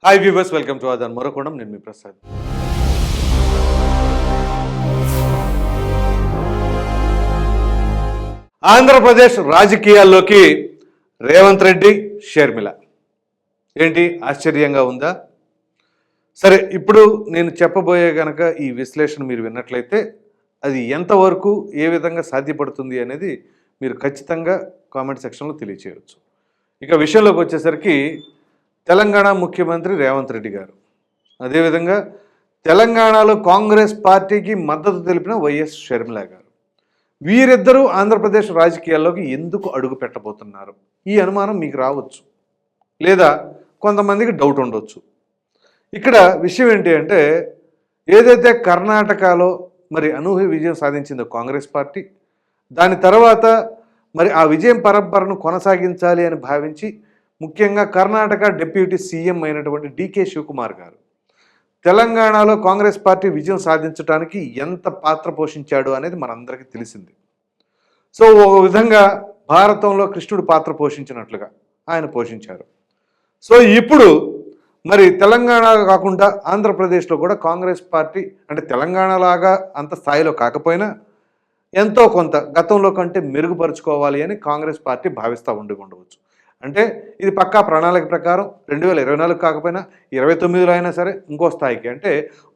Hi viewers, welcome to Aadhan మరొకోణం. నేను మీ ప్రసాద్. ఆంధ్రప్రదేశ్ రాజకీయాల్లోకి రేవంత్ రెడ్డి, షర్మిల. ఏంటి ఆశ్చర్యంగా ఉందా? సరే, ఇప్పుడు నేను చెప్పబోయే గనక ఈ విశ్లేషణ మీరు విన్నట్లయితే అది ఎంతవరకు ఏ విధంగా సాధ్యపడుతుంది అనేది మీరు ఖచ్చితంగా కామెంట్ సెక్షన్లో తెలియచేయవచ్చు. ఇక విషయంలోకి వచ్చేసరికి తెలంగాణ ముఖ్యమంత్రి రేవంత్ రెడ్డి గారు, అదేవిధంగా తెలంగాణలో కాంగ్రెస్ పార్టీకి మద్దతు తెలిపిన వైఎస్ షర్మిల గారు, వీరిద్దరూ ఆంధ్రప్రదేశ్ రాజకీయాల్లోకి ఎందుకు అడుగు పెట్టబోతున్నారు? ఈ అనుమానం మీకు రావచ్చు, లేదా కొంతమందికి డౌట్ ఉండొచ్చు. ఇక్కడ విషయం ఏంటి అంటే, ఏదైతే కర్ణాటకలో మరి అనూహ్య విజయం సాధించిందో కాంగ్రెస్ పార్టీ, దాని తర్వాత మరి ఆ విజయం పరంపరను కొనసాగించాలి అని భావించి ముఖ్యంగా కర్ణాటక డిప్యూటీ సీఎం అయినటువంటి డీకే శివకుమార్ గారు తెలంగాణలో కాంగ్రెస్ పార్టీ విజయం సాధించడానికి ఎంత పాత్ర పోషించాడు అనేది మనందరికీ తెలిసింది. సో ఒక విధంగా భారతంలో కృష్ణుడు పాత్ర పోషించినట్లుగా ఆయన పోషించారు. సో ఇప్పుడు మరి తెలంగాణ కాకుండా ఆంధ్రప్రదేశ్లో కూడా కాంగ్రెస్ పార్టీ అంటే తెలంగాణలాగా అంత స్థాయిలో కాకపోయినా ఎంతో కొంత గతంలో కంటే మెరుగుపరుచుకోవాలి అని కాంగ్రెస్ పార్టీ భావిస్తూ ఉండవచ్చు. అంటే ఇది పక్కా ప్రణాళిక ప్రకారం 2024 కాకపోయినా 29లో అయినా సరే ఇంకో స్థాయికి, అంటే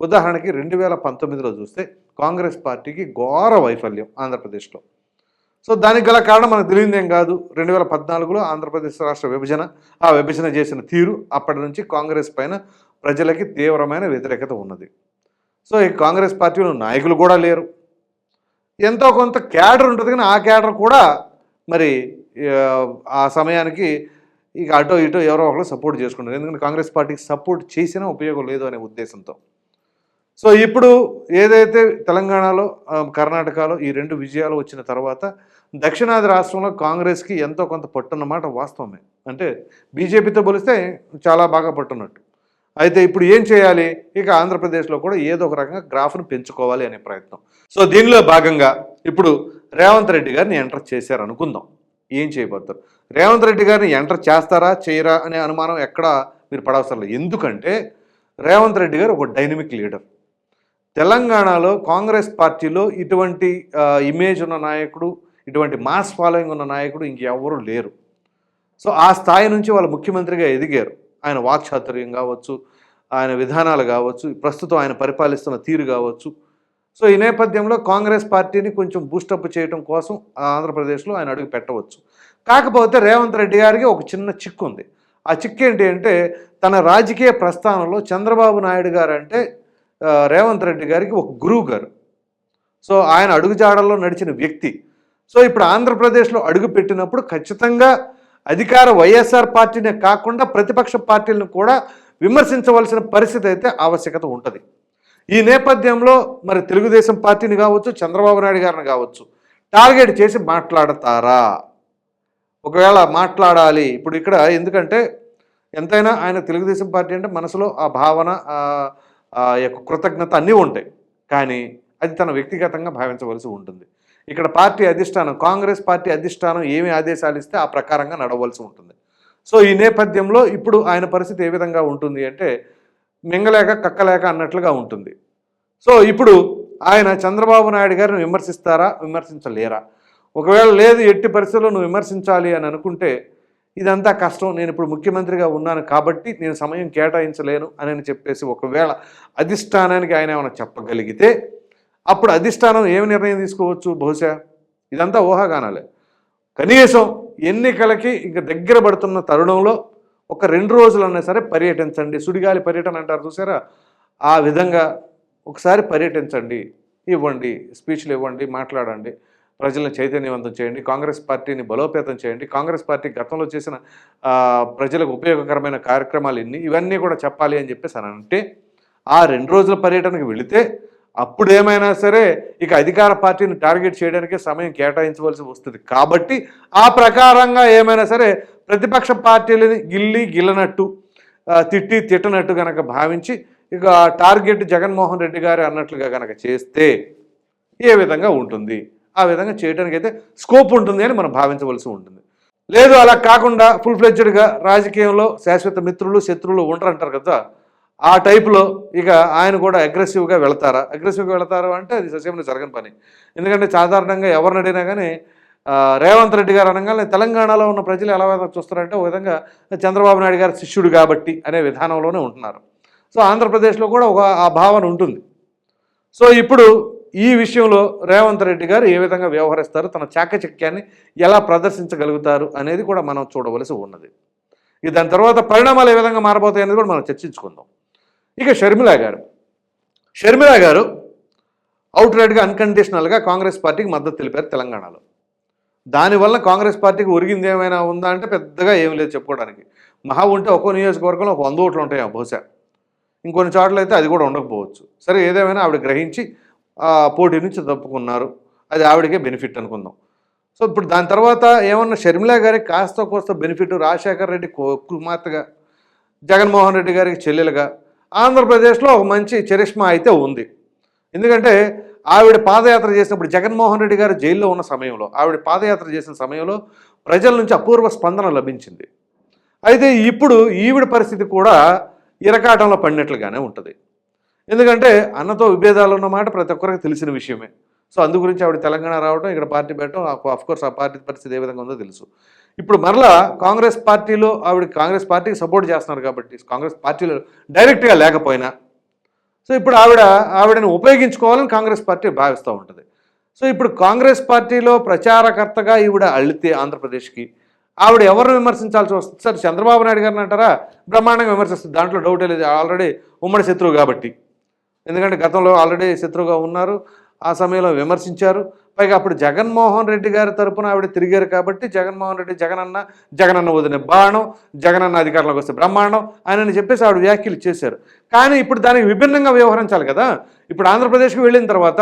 ఉదాహరణకి 2019లో చూస్తే కాంగ్రెస్ పార్టీకి ఘోర వైఫల్యం ఆంధ్రప్రదేశ్లో. సో దానికి గల కారణం మనకు తెలియదేం కాదు. 2014లో ఆంధ్రప్రదేశ్ రాష్ట్ర విభజన, ఆ విభజన చేసిన తీరు, అప్పటి నుంచి కాంగ్రెస్ పైన ప్రజలకి తీవ్రమైన వ్యతిరేకత ఉన్నది. సో ఈ కాంగ్రెస్ పార్టీలో నాయకులు కూడా లేరు, ఎంతో కొంత క్యాడర్ ఉంటుంది, కానీ ఆ క్యాడర్ కూడా మరి ఆ సమయానికి ఇక అటో ఇటో ఎవరో ఒకరు సపోర్ట్ చేసుకుంటారు, ఎందుకంటే కాంగ్రెస్ పార్టీకి సపోర్ట్ చేసినా ఉపయోగం లేదు అనే ఉద్దేశంతో. సో ఇప్పుడు ఏదైతే తెలంగాణలో కర్ణాటకలో ఈ 2 విజయాలు వచ్చిన తర్వాత దక్షిణాది రాష్ట్రంలో కాంగ్రెస్కి ఎంతో కొంత పట్టున్నమాట వాస్తవమే. అంటే బీజేపీతో పోలిస్తే చాలా బాగా పట్టున్నట్టు. అయితే ఇప్పుడు ఏం చేయాలి? ఇక ఆంధ్రప్రదేశ్లో కూడా ఏదో ఒక రకంగా గ్రాఫ్ను పెంచుకోవాలి అనే ప్రయత్నం. సో దీనిలో భాగంగా ఇప్పుడు రేవంత్ రెడ్డి గారిని ఎంటర్ చేశారు అనుకుందాం. ఏం చేయబోతారు? రేవంత్ రెడ్డి గారిని ఎంటర్ చేస్తారా చేయరా అనే అనుమానం ఎక్కడ మీరు పడవసరం లేదు. ఎందుకంటే రేవంత్ రెడ్డి గారు ఒక డైనమిక్ లీడర్. తెలంగాణలో కాంగ్రెస్ పార్టీలో ఇటువంటి ఇమేజ్ ఉన్న నాయకుడు, ఇటువంటి మాస్ ఫాలోయింగ్ ఉన్న నాయకుడు ఇంకెవరూ లేరు. సో ఆ స్థాయి నుంచి వాళ్ళు ముఖ్యమంత్రిగా ఎదిగారు. ఆయన వాక్చాతుర్యం కావచ్చు, ఆయన విధానాలు కావచ్చు, ప్రస్తుతం ఆయన పరిపాలిస్తున్న తీరు కావచ్చు. సో ఈ నేపథ్యంలో కాంగ్రెస్ పార్టీని కొంచెం బూస్టప్ చేయడం కోసం ఆంధ్రప్రదేశ్లో ఆయన అడుగు పెట్టవచ్చు. కాకపోతే రేవంత్ రెడ్డి గారికి ఒక చిన్న చిక్కు ఉంది. ఆ చిక్కు ఏంటి అంటే, తన రాజకీయ ప్రస్థానంలో చంద్రబాబు నాయుడు గారు అంటే రేవంత్ రెడ్డి గారికి ఒక గురువు గారు. సో ఆయన అడుగుజాడల్లో నడిచిన వ్యక్తి. సో ఇప్పుడు ఆంధ్రప్రదేశ్లో అడుగు పెట్టినప్పుడు ఖచ్చితంగా అధికార వైఎస్ఆర్ పార్టీనే కాకుండా ప్రతిపక్ష పార్టీలను కూడా విమర్శించవలసిన పరిస్థితి అయితే ఆవశ్యకత ఉంటుంది. ఈ నేపథ్యంలో మరి తెలుగుదేశం పార్టీని కావచ్చు, చంద్రబాబు నాయుడు గారిని కావచ్చు టార్గెట్ చేసి మాట్లాడతారా? ఒకవేళ మాట్లాడాలి ఇప్పుడు ఇక్కడ, ఎందుకంటే ఎంతైనా ఆయన తెలుగుదేశం పార్టీ అంటే మనసులో ఆ భావన, యొక్క కృతజ్ఞత అన్నీ ఉంటాయి, కానీ అది తన వ్యక్తిగతంగా భావించవలసి ఉంటుంది. ఇక్కడ పార్టీ అధిష్టానం, కాంగ్రెస్ పార్టీ అధిష్టానం ఏమి ఆదేశాలు ఇస్తే ఆ ప్రకారంగా నడవలసి ఉంటుంది. సో ఈ నేపథ్యంలో ఇప్పుడు ఆయన పరిస్థితి ఏ విధంగా ఉంటుంది అంటే, మింగలేక కక్కలేక అన్నట్లుగా ఉంటుంది. సో ఇప్పుడు ఆయన చంద్రబాబు నాయుడు గారిని విమర్శిస్తారా, విమర్శించలేరా? ఒకవేళ లేదు, ఎట్టి పరిస్థితుల్లో నువ్వు విమర్శించాలి అని అనుకుంటే ఇదంతా కష్టం, నేను ఇప్పుడు ముఖ్యమంత్రిగా ఉన్నాను కాబట్టి నేను సమయం కేటాయించలేను అని చెప్పేసి ఒకవేళ అధిష్టానానికి ఆయన ఏమైనా చెప్పగలిగితే అప్పుడు అధిష్టానం ఏమి నిర్ణయం తీసుకోవచ్చు? బహుశా ఇదంతా ఊహాగానాలే. కనీసం ఎన్నికలకి ఇక దగ్గర పడుతున్న తరుణంలో ఒక 2 రోజులన్నా సరే పర్యటించండి, సుడిగాలి పర్యటన అంటారు చూసారా, ఆ విధంగా ఒకసారి పర్యటించండి, ఇవ్వండి, స్పీచ్లు ఇవ్వండి, మాట్లాడండి, ప్రజలను చైతన్యవంతం చేయండి, కాంగ్రెస్ పార్టీని బలోపేతం చేయండి, కాంగ్రెస్ పార్టీ గతంలో చేసిన ప్రజలకు ఉపయోగకరమైన కార్యక్రమాలు ఇవన్నీ కూడా చెప్పాలి అని చెప్పేసి అని అంటే, ఆ 2 రోజుల పర్యటనకు వెళితే అప్పుడు ఏమైనా సరే ఇక అధికార పార్టీని టార్గెట్ చేయడానికే సమయం కేటాయించవలసి వస్తుంది. కాబట్టి ఆ ప్రకారంగా ఏమైనా సరే ప్రతిపక్ష పార్టీలని గిల్లనట్టు, తిట్టనట్టు కనుక భావించి ఇక టార్గెట్ జగన్మోహన్ రెడ్డి గారు అన్నట్లుగా కనుక చేస్తే ఏ విధంగా ఉంటుంది? ఆ విధంగా చేయడానికి అయితే స్కోప్ ఉంటుంది అని మనం భావించవలసి ఉంటుంది. లేదు అలా కాకుండా ఫుల్ ఫ్లెడ్జ్డ్గా రాజకీయంలో శాశ్వత మిత్రులు శత్రువులు ఉండరంటారు కదా, ఆ టైపులో ఇక ఆయన కూడా అగ్రెసివ్గా వెళతారు అంటే అది ససేమిరా జరగని పని. ఎందుకంటే సాధారణంగా ఎవరిని అడిగినా కానీ రేవంత్ రెడ్డి గారు అనగానే తెలంగాణలో ఉన్న ప్రజలు ఎలా చూస్తారంటే ఒక విధంగా చంద్రబాబు నాయుడు గారి శిష్యుడు కాబట్టి అనే విధానంలోనే ఉంటున్నారు. సో ఆంధ్రప్రదేశ్లో కూడా ఒక ఆ భావన ఉంటుంది. సో ఇప్పుడు ఈ విషయంలో రేవంత్ రెడ్డి గారు ఏ విధంగా వ్యవహరిస్తారు, తన చాకచక్యాన్ని ఎలా ప్రదర్శించగలుగుతారు అనేది కూడా మనం చూడవలసి ఉన్నది. దాని తర్వాత పరిణామాలు ఏ విధంగా మారబోతాయి అనేది కూడా మనం చర్చించుకుందాం. ఇక షర్మిల గారు అవుట్ రైట్గా అన్కండిషనల్గా కాంగ్రెస్ పార్టీకి మద్దతు తెలిపారు తెలంగాణలో. దానివల్ల కాంగ్రెస్ పార్టీకి ఒరిగింది ఏమైనా ఉందా అంటే పెద్దగా ఏం లేదు చెప్పుకోవడానికి. మహా ఉంటే ఒక్కో నియోజకవర్గంలో ఒక 100 ఓట్లు ఉంటాయి బహుశా, ఇంకొన్ని చోట్ల అయితే అది కూడా ఉండకపోవచ్చు. సరే ఏదేమైనా ఆవిడ గ్రహించి పోటీ నుంచి తప్పుకున్నారు, అది ఆవిడకే బెనిఫిట్ అనుకుందాం. సో ఇప్పుడు దాని తర్వాత ఏమన్నా షర్మిల గారికి కాస్త కోస్త బెనిఫిట్, రాజశేఖర రెడ్డి కుమార్తెగా, జగన్మోహన్ రెడ్డి గారికి చెల్లెలుగా ఆంధ్రప్రదేశ్లో ఒక మంచి చరిష్మా అయితే ఉంది. ఎందుకంటే ఆవిడ పాదయాత్ర చేసినప్పుడు జగన్మోహన్ రెడ్డి గారు జైల్లో ఉన్న సమయంలో ఆవిడ పాదయాత్ర చేసిన సమయంలో ప్రజల నుంచి అపూర్వ స్పందన లభించింది. అయితే ఇప్పుడు ఈవిడ పరిస్థితి కూడా ఇరకాటంలో పడినట్లుగానే ఉంటుంది. ఎందుకంటే అన్నతో విభేదాలు ఉన్నమాట ప్రతి ఒక్కరికి తెలిసిన విషయమే. సో అందు గురించి ఆవిడ తెలంగాణ రావడం, ఇక్కడ పార్టీ పెట్టడం, అఫ్కోర్స్ ఆ పార్టీ పరిస్థితి ఏ విధంగా ఉందో తెలుసు. ఇప్పుడు మరలా కాంగ్రెస్ పార్టీలో ఆవిడ కాంగ్రెస్ పార్టీకి సపోర్ట్ చేస్తున్నారు కాబట్టి కాంగ్రెస్ పార్టీలో డైరెక్ట్గా లేకపోయినా సో ఇప్పుడు ఆవిడని ఉపయోగించుకోవాలని కాంగ్రెస్ పార్టీ భావిస్తూ ఉంటుంది. సో ఇప్పుడు కాంగ్రెస్ పార్టీలో ప్రచారకర్తగా ఈవిడ అల్లితే ఆంధ్రప్రదేశ్కి ఆవిడ ఎవరిని విమర్శించాల్సి వస్తుంది? సార్ చంద్రబాబు నాయుడు గారిని అంటారా, బ్రహ్మాండంగా విమర్శిస్తుంది, దాంట్లో డౌటే లేదు. ఆల్రెడీ ఉమ్మడి శత్రువు కాబట్టి, ఎందుకంటే గతంలో ఆల్రెడీ శత్రువుగా ఉన్నారు, ఆ సమయంలో విమర్శించారు. పైగా అప్పుడు జగన్మోహన్ రెడ్డి గారి తరపున ఆవిడ తిరిగారు కాబట్టి జగన్మోహన్ రెడ్డి జగనన్న వదిన బాణం, జగనన్న అధికారంలోకి వస్తే బ్రహ్మాండం అని చెప్పేసి ఆవిడ వ్యాఖ్యలు చేశారు. కానీ ఇప్పుడు దానికి విభిన్నంగా వ్యవహరించాలి కదా. ఇప్పుడు ఆంధ్రప్రదేశ్కి వెళ్ళిన తర్వాత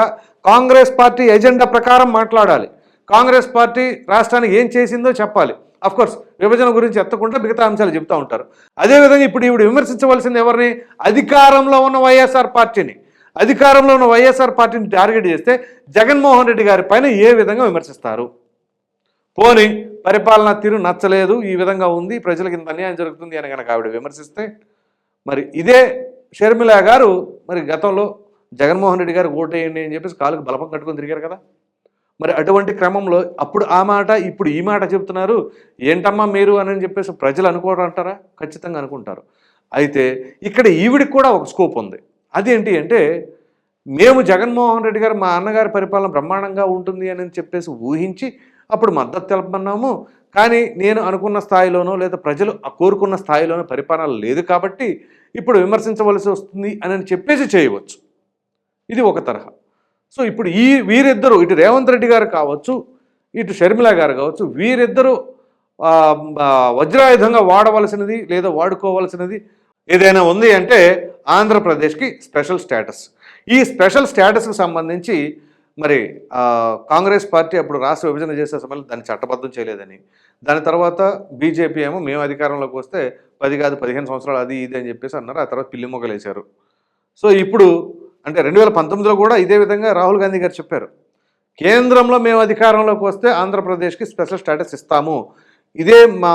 కాంగ్రెస్ పార్టీ ఎజెండా ప్రకారం మాట్లాడాలి, కాంగ్రెస్ పార్టీ రాష్ట్రానికి ఏం చేసిందో చెప్పాలి. అఫ్కోర్స్ విభజన గురించి ఎత్తకుండా మిగతా అంశాలు చెప్తూ ఉంటారు. అదేవిధంగా ఇప్పుడు ఈవిడ విమర్శించవలసింది ఎవరిని? అధికారంలో ఉన్న వైఎస్ఆర్ పార్టీని. అధికారంలో ఉన్న వైఎస్ఆర్ పార్టీని టార్గెట్ చేస్తే జగన్మోహన్ రెడ్డి గారి పైన ఏ విధంగా విమర్శిస్తారు? పోనీ పరిపాలనా తీరు నచ్చలేదు, ఈ విధంగా ఉంది, ప్రజలకు ఇంత అన్యాయం జరుగుతుంది అని కనుక ఆవిడ విమర్శిస్తే మరి ఇదే షర్మిల గారు మరి గతంలో జగన్మోహన్ రెడ్డి గారు ఓటేయండి అని చెప్పేసి కాలుకు బలపం కట్టుకొని తిరిగారు కదా. మరి అటువంటి క్రమంలో అప్పుడు ఆ మాట ఇప్పుడు ఈ మాట చెప్తున్నారు, ఏంటమ్మా మీరు అని చెప్పేసి ప్రజలు అనుకోవడం అంటారా? ఖచ్చితంగా అనుకుంటారు. అయితే ఇక్కడ ఈవిడికి కూడా ఒక స్కోప్ ఉంది. అదేంటి అంటే మేము జగన్మోహన్ రెడ్డి గారు మా అన్నగారి పరిపాలన బ్రహ్మాండంగా ఉంటుంది అని చెప్పేసి ఊహించి అప్పుడు మద్దతు తెలపమన్నాము, కానీ నేను అనుకున్న స్థాయిలోనో లేదా ప్రజలు కోరుకున్న స్థాయిలోనో పరిపాలన లేదు కాబట్టి ఇప్పుడు విమర్శించవలసి వస్తుంది అని చెప్పేసి చేయవచ్చు. ఇది ఒక తరహా. సో ఇప్పుడు వీరిద్దరూ ఇటు రేవంత్ రెడ్డి గారు కావచ్చు, ఇటు షర్మిల గారు కావచ్చు, వీరిద్దరూ వజ్రాయుధంగా వాడవలసినది లేదా వాడుకోవాల్సినది ఏదైనా ఉంది అంటే ఆంధ్రప్రదేశ్కి స్పెషల్ స్టేటస్. ఈ స్పెషల్ స్టేటస్కి సంబంధించి మరి కాంగ్రెస్ పార్టీ అప్పుడు రాష్ట్ర విభజన చేసే సమయంలో దాన్ని చట్టబద్ధం చేయలేదని, దాని తర్వాత బీజేపీ ఏమో మేము అధికారంలోకి వస్తే 10 కాదు 15 సంవత్సరాలు అది ఇది అని చెప్పేసి అన్నారు. ఆ తర్వాత పిల్లి మొగ్గలేశారు. సో ఇప్పుడు అంటే 2019లో కూడా ఇదే విధంగా రాహుల్ గాంధీ గారు చెప్పారు, కేంద్రంలో మేము అధికారంలోకి వస్తే ఆంధ్రప్రదేశ్కి స్పెషల్ స్టేటస్ ఇస్తాము, ఇదే మా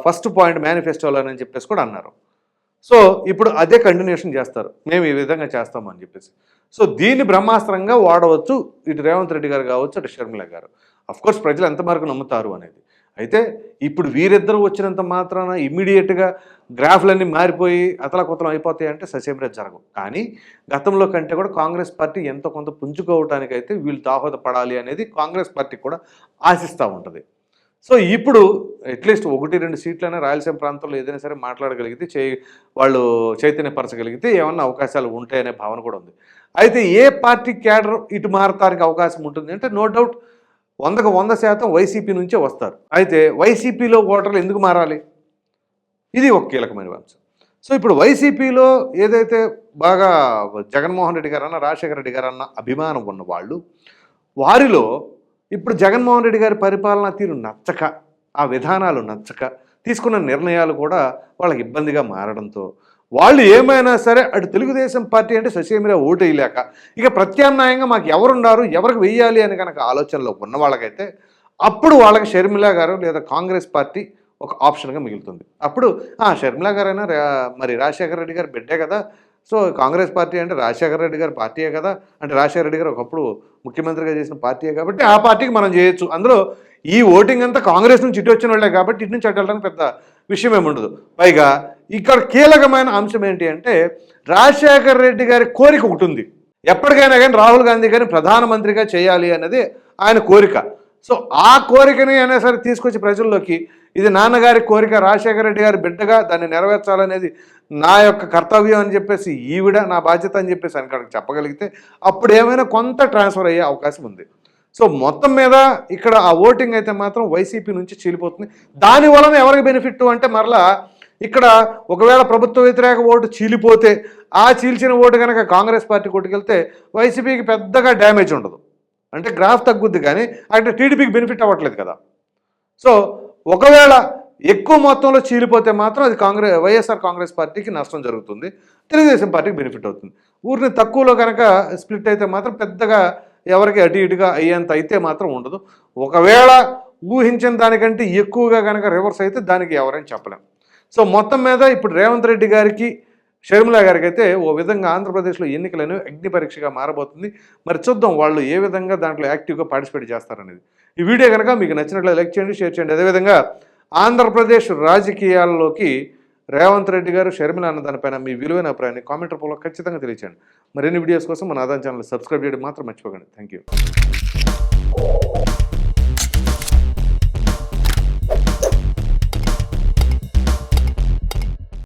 ఫస్ట్ పాయింట్ మేనిఫెస్టోలో అని చెప్పేసి కూడా అన్నారు. సో ఇప్పుడు అదే కంటిన్యూషన్ చేస్తారు, మేము ఈ విధంగా చేస్తాము అని చెప్పేసి. సో దీన్ని బ్రహ్మాస్త్రంగా వాడవచ్చు ఇటు రేవంత్ రెడ్డి గారు కావచ్చు, అటు షర్మిల గారు. అఫ్కోర్స్ ప్రజలు ఎంతవరకు నమ్ముతారు అనేది. అయితే ఇప్పుడు వీరిద్దరూ వచ్చినంత మాత్రాన ఇమ్మీడియట్గా గ్రాఫ్లన్నీ మారిపోయి అతలకుతలం అయిపోతాయి అంటే ససేమిరా జరగవు. కానీ గతంలో కంటే కూడా కాంగ్రెస్ పార్టీ ఎంతో కొంత పుంజుకోవటానికైతే వీళ్ళు దోహదపడాలి అనేది కాంగ్రెస్ పార్టీ కూడా ఆశిస్తూ ఉంటుంది. సో ఇప్పుడు అట్లీస్ట్ 1-2 సీట్లైనా రాయలసీమ ప్రాంతంలో ఏదైనా సరే మాట్లాడగలిగితే వాళ్ళు చైతన్యపరచగలిగితే ఏమన్నా అవకాశాలు ఉంటాయనే భావన కూడా ఉంది. అయితే ఏ పార్టీ క్యాడర్ ఇటు మారటానికి అవకాశం ఉంటుంది అంటే నో డౌట్ 100% వైసీపీ నుంచే వస్తారు. అయితే వైసీపీలో ఓటర్లు ఎందుకు మారాలి? ఇది ఒక కీలకమైన అంశం. సో ఇప్పుడు వైసీపీలో ఏదైతే బాగా జగన్మోహన్ రెడ్డి గారన్నా రాజశేఖర రెడ్డి గారన్నా అభిమానం ఉన్న వాళ్ళు, వారిలో ఇప్పుడు జగన్మోహన్ రెడ్డి గారి పరిపాలనా తీరు నచ్చక, ఆ విధానాలు నచ్చక, తీసుకున్న నిర్ణయాలు కూడా వాళ్ళకి ఇబ్బందిగా మారడంతో వాళ్ళు ఏమైనా సరే అటు తెలుగుదేశం పార్టీ అంటే ససేమిరా ఓటు వేయలేక ఇక ప్రత్యామ్నాయంగా మాకు ఎవరున్నారు, ఎవరికి వెయ్యాలి అని కనుక ఆలోచనలో ఉన్న వాళ్ళకైతే అప్పుడు వాళ్ళకి షర్మిల గారు లేదా కాంగ్రెస్ పార్టీ ఒక ఆప్షన్గా మిగులుతుంది. అప్పుడు షర్మిల గారైనా మరి రాజశేఖర రెడ్డి గారి బిడ్డే కదా, సో కాంగ్రెస్ పార్టీ అంటే రాజశేఖర రెడ్డి గారి పార్టీయే కదా, అంటే రాజశేఖర రెడ్డి గారు ఒకప్పుడు ముఖ్యమంత్రిగా చేసిన పార్టీయే కాబట్టి ఆ పార్టీకి మనం చేయొచ్చు. అందులో ఈ ఓటింగ్ అంతా కాంగ్రెస్ నుంచి ఇటు వచ్చిన వాళ్ళే కాబట్టి ఇటు నుంచి అటు వెళ్ళడానికి పెద్ద విషయం ఏమి ఉండదు. పైగా ఇక్కడ కీలకమైన అంశం ఏంటి అంటే రాజశేఖర రెడ్డి గారి కోరిక ఒకటి ఉంది. ఎప్పటికైనా కానీ రాహుల్ గాంధీ గారిని ప్రధానమంత్రిగా చేయాలి అన్నది ఆయన కోరిక. సో ఆ కోరికని అయినా సరే తీసుకొచ్చి ప్రజల్లోకి ఇది నాన్నగారి కోరిక, రాజశేఖర రెడ్డి గారి బిడ్డగా దాన్ని నెరవేర్చాలనేది నా యొక్క కర్తవ్యం అని చెప్పేసి ఈవిడ నా బాధ్యత అని చెప్పేసి ఆయన చెప్పగలిగితే అప్పుడు ఏమైనా కొంత ట్రాన్స్ఫర్ అయ్యే అవకాశం ఉంది. సో మొత్తం మీద ఇక్కడ ఆ ఓటింగ్ అయితే మాత్రం వైసీపీ నుంచి చీలిపోతుంది. దానివలన ఎవరికి బెనిఫిట్ అంటే మరలా ఇక్కడ ఒకవేళ ప్రభుత్వ వ్యతిరేక ఓటు చీలిపోతే ఆ చీల్చిన ఓటు కనుక కాంగ్రెస్ పార్టీ కొట్టుకెళ్తే వైసీపీకి పెద్దగా డ్యామేజ్ ఉండదు, అంటే గ్రాఫ్ తగ్గుద్ది, కానీ అంటే టీడీపీకి బెనిఫిట్ అవ్వట్లేదు కదా. సో ఒకవేళ ఎక్కువ మొత్తంలో చీలిపోతే మాత్రం అది వైఎస్ఆర్ కాంగ్రెస్ పార్టీకి నష్టం జరుగుతుంది, తెలుగుదేశం పార్టీకి బెనిఫిట్ అవుతుంది. ఊరిని తక్కువలో కనుక స్ప్లిట్ అయితే మాత్రం పెద్దగా ఎవరికి అటు ఇటుగా అయ్యేంత అయితే మాత్రం ఉండదు. ఒకవేళ ఊహించిన దానికంటే ఎక్కువగా కనుక రివర్స్ అయితే దానికి ఎవరైనా చెప్పలేం. సో మొత్తం మీద ఇప్పుడు రేవంత్ రెడ్డి గారికి షర్మిల గారికి అయితే ఓ విధంగా ఆంధ్రప్రదేశ్లో ఎన్నికలను అగ్ని పరీక్షగా మారబోతుంది. మరి చూద్దాం వాళ్ళు ఏ విధంగా దాంట్లో యాక్టివ్గా పార్టిసిపేట్ చేస్తారనేది. ఈ వీడియో కనుక మీకు నచ్చినట్లయితే లైక్ చేయండి, షేర్ చేయండి. అదేవిధంగా ఆంధ్రప్రదేశ్ రాజకీయాల్లోకి రేవంత్ రెడ్డి గారు షర్మిల అన్న దానిపైన మీ విలువైన అభిప్రాయాన్ని కామెంట్ రూపంలో ఖచ్చితంగా తెలియచేయండి. మరిన్ని వీడియోస్ కోసం మన ఆదాయం ఛానల్ సబ్స్క్రైబ్ చేయడం మాత్రం మర్చిపోకండి. Thank you.